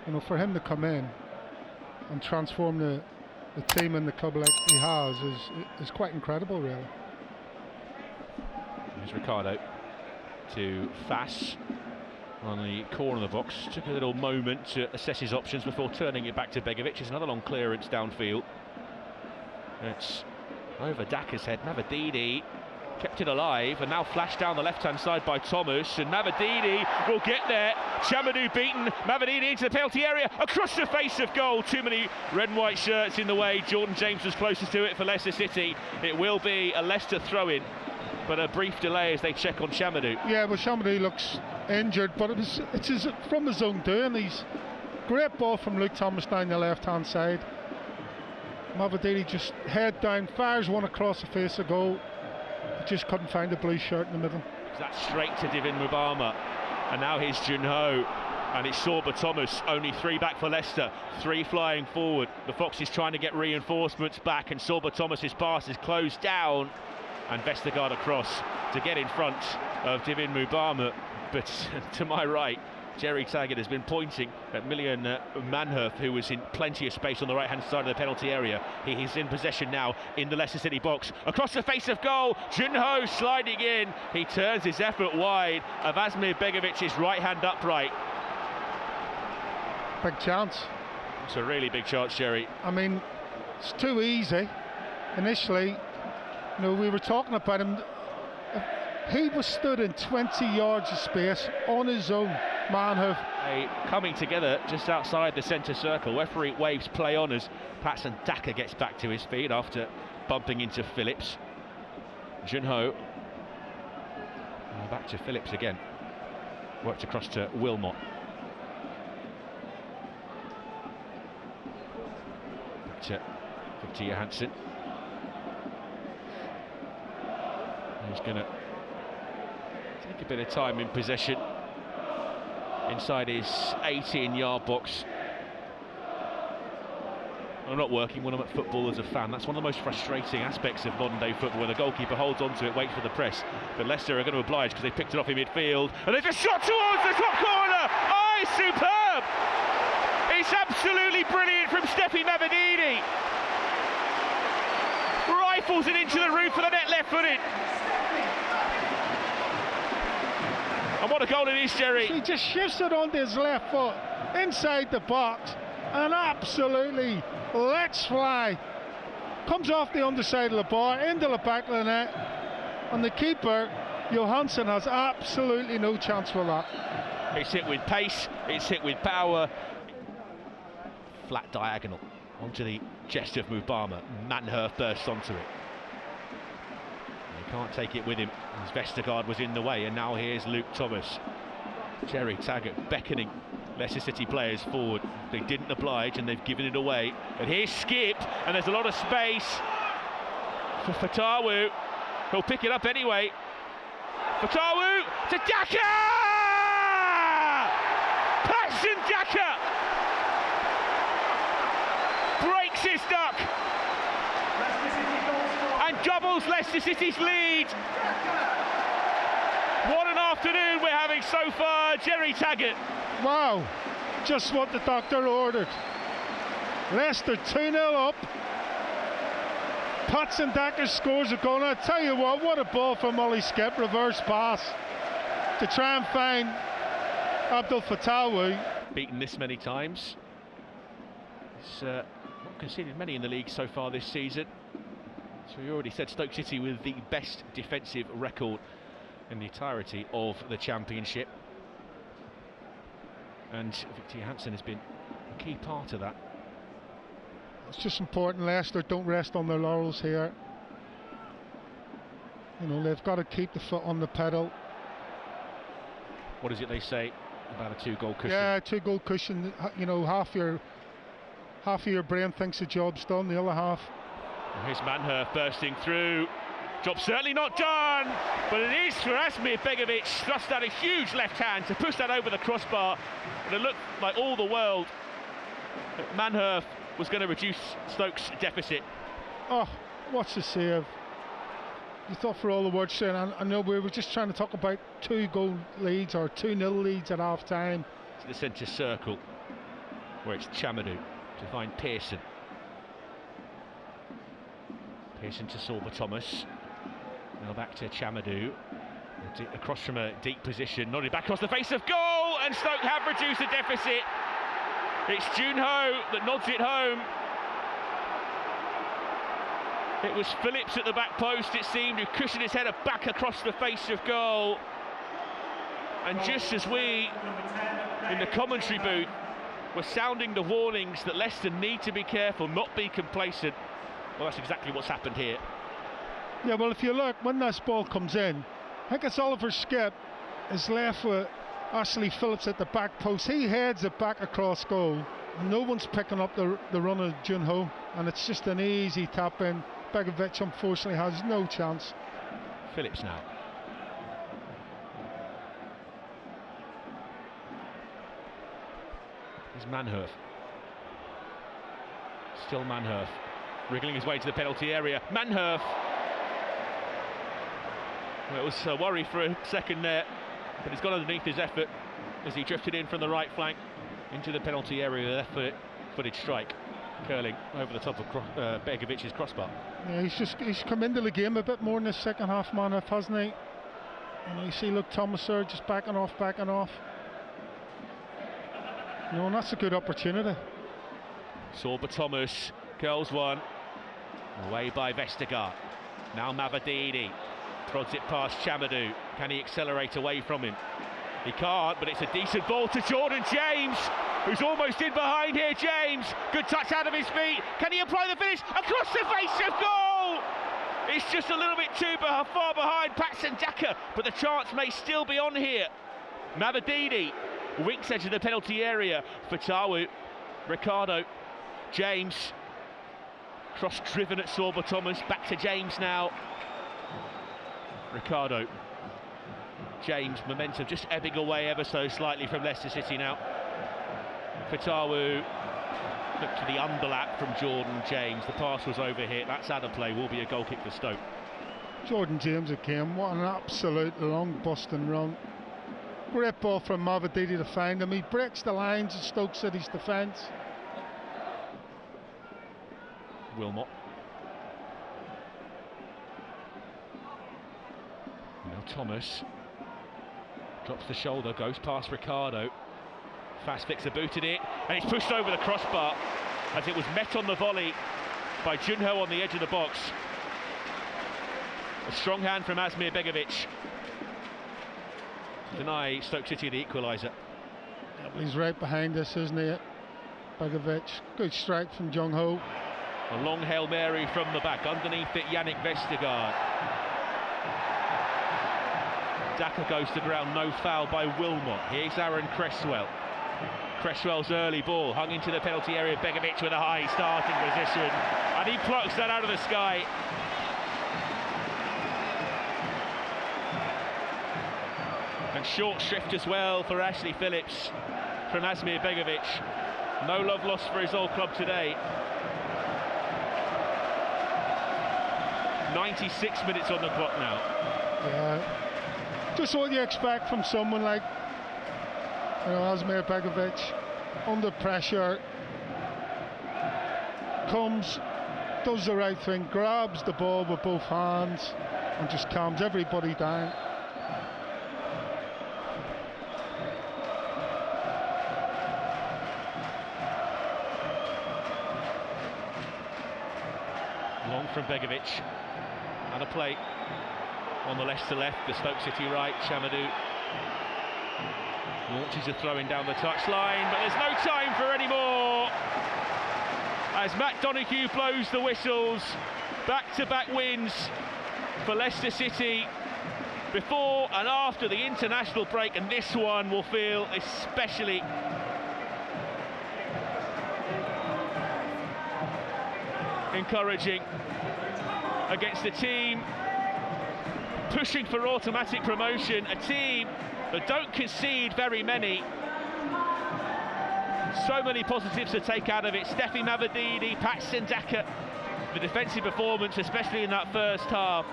you know, for him to come in and transform the team and the club like he has is quite incredible, really. Here's Ricardo to Fass on the corner of the box. Took a little moment to assess his options before turning it back to Begovic. It's another long clearance downfield. It's over Daka's head. Mavididi kept it alive and now flashed down the left-hand side by Thomas, and Mavididi will get there. Chamadou beaten. Mavididi into the penalty area, across the face of goal. Too many red and white shirts in the way. Jordan James was closest to it for Leicester City. It will be a Leicester throw-in, but a brief delay as they check on Chamadou. Yeah, well, Chamadou looks injured, but it's from his own doing. He's great ball from Luke Thomas down the left-hand side. Mavididi just head down, fires one across the face of goal. Just couldn't find a blue shirt in the middle. That's straight to Divin Mubama, and now here's Junho, and it's Sorba Thomas. Only 3 back for Leicester, 3 flying forward. The Foxes trying to get reinforcements back, and Sorba Thomas's pass is closed down, and Vestergaard across to get in front of Divin Mubama. But to my right, Jerry Taggart has been pointing at Milian Manhurth, who was in plenty of space on the right-hand side of the penalty area. He is in possession now in the Leicester City box. Across the face of goal, Junho sliding in. He turns his effort wide of Asmir Begovic's right hand upright. Big chance. It's a really big chance, Jerry. I mean, it's too easy. Initially, you know, we were talking about him. He was stood in 20 yards of space on his own. Manhurth coming together just outside the centre circle. Referee waves play on as Patson Daka gets back to his feet after bumping into Phillips. Junho back to Phillips again. Worked across to Wilmot. Back to Victor Johansson. He's going to take a bit of time in possession inside his 18-yard box. I'm not working when I'm at football as a fan. That's one of the most frustrating aspects of modern-day football, where the goalkeeper holds on to it, waits for the press. But Leicester are going to oblige because they picked it off in midfield, and they've just shot towards the top corner. Oh, it's superb! It's absolutely brilliant from Stephy Mavididi. Rifles it into the roof of the net, left-footed. And what a goal it is, Jerry. He just shifts it onto his left foot inside the box and absolutely lets fly. Comes off the underside of the bar into the back of the net, and the keeper Johansson has absolutely no chance for that. It's hit with pace, it's hit with power. Flat diagonal onto the chest of Mubama. Manhurth bursts onto it. He can't take it with him as Vestergaard was in the way, and now here's Luke Thomas. Jerry Taggart beckoning Leicester City players forward. They didn't oblige and they've given it away. And here's Skip, and there's a lot of space for Fatawu. He'll pick it up anyway. Fatawu to Daka! Patson Daka breaks his duck and doubles Leicester City's lead. What an afternoon we're having so far, Jerry Taggart. Wow, just what the doctor ordered. Leicester 2-0 up. Patson Daka scores a goal. I tell you what a ball from Ollie Skip, reverse pass to try and find Abdul Fatawu. Beaten this many times. He's not conceded many in the league so far this season. So we already said Stoke City with the best defensive record in the entirety of the Championship. And Victor Johansson has been a key part of that. It's just important Leicester don't rest on their laurels here. You know, they've got to keep the foot on the pedal. What is it they say about a 2-goal cushion? Yeah, 2-goal cushion. You know, half of your brain thinks the job's done, the other half. Well, here's Manhurth bursting through. Job certainly not done, but it is for Asmir Begovic. Thrust out a huge left hand to push that over the crossbar. And it looked like all the world that Manhurth was going to reduce Stoke's deficit. Oh, what's the save? You thought for all the words saying, I know we were just trying to talk about 2-goal leads or 2-0 leads at half time. To the centre circle. where it's Chamadou to find Pearson. Pearson to Sorba Thomas. Now back to Chamadou. Across from a deep position, nodded back across the face of goal, and Stoke have reduced the deficit. It's Junho that nods it home. It was Phillips at the back post, it seemed, who cushioned his header back across the face of goal. And just as we, in the commentary booth, were sounding the warnings that Leicester need to be careful, not be complacent, well, that's exactly what's happened here. Yeah, well, if you look, when this ball comes in, I think it's Oliver Skipp is left with Ashley Phillips at the back post. He heads it back across goal. No one's picking up the run of Junho, and it's just an easy tap in. Begovic unfortunately has no chance. Phillips now. Here's Manhurth. Still Manhurth. Wriggling his way to the penalty area. Manhurth. Well, it was a worry for a second there, but it's gone underneath his effort as he drifted in from the right flank into the penalty area with a left-footed strike, curling over the top of Begovic's crossbar. Yeah, he's come into the game a bit more in the second half, Manhurth, hasn't he? And you see, look, Thomas there just backing off. You know, and that's a good opportunity. Sorba Thomas curls one, away by Vestergaard. Now Mavididi prods it past Chamadou. Can he accelerate away from him? He can't, but it's a decent ball to Jordan James, who's almost in behind here. James, good touch out of his feet. Can he apply the finish? Across the face of goal! It's just a little bit too far behind Patson Daka, but the chance may still be on here. Mavididi, winks edge of the penalty area. Fatawu, Ricardo, James, cross driven at Sorba Thomas. Back to James now. Ricardo, James, momentum just ebbing away ever so slightly from Leicester City now. Fatawu looked to the underlap from Jordan James. The pass was over here. That's out of play. Will be a goal kick for Stoke. Jordan James again. What an absolute long busting run. Great ball from Mavididi to find him. He breaks the lines of Stoke City's defence. Wilmot. Now Thomas drops the shoulder, goes past Ricardo. Fast fixer booted it, and it's pushed over the crossbar as it was met on the volley by Junho on the edge of the box. A strong hand from Asmir Begovic to deny Stoke City the equaliser. He's right behind us, isn't he? Begovic. Good strike from Junho. A long Hail Mary from the back. Underneath it, Yannick Vestergaard. Daka goes to ground, no foul by Wilmot. Here's Aaron Cresswell. Cresswell's early ball hung into the penalty area. Begovic with a high starting position, and he plucks that out of the sky. And short shrift as well for Ashley Phillips from Asmir Begovic. No love lost for his old club today. 96 minutes on the clock now. Yeah. Just what you expect from someone like, you know, Asmir Begovic. Under pressure, comes, does the right thing, grabs the ball with both hands and just calms everybody down. Long from Begovic, and a play on the Leicester left, the Stoke City right. Chamadou launches a throw-in down the touchline, but there's no time for any more as Matt Donoghue blows the whistles. Back-to-back wins for Leicester City before and after the international break, and this one will feel especially encouraging against a team pushing for automatic promotion, a team that don't concede very many. So many positives to take out of it. Stephy, Mavididi, Patson, Daka, the defensive performance, especially in that first half,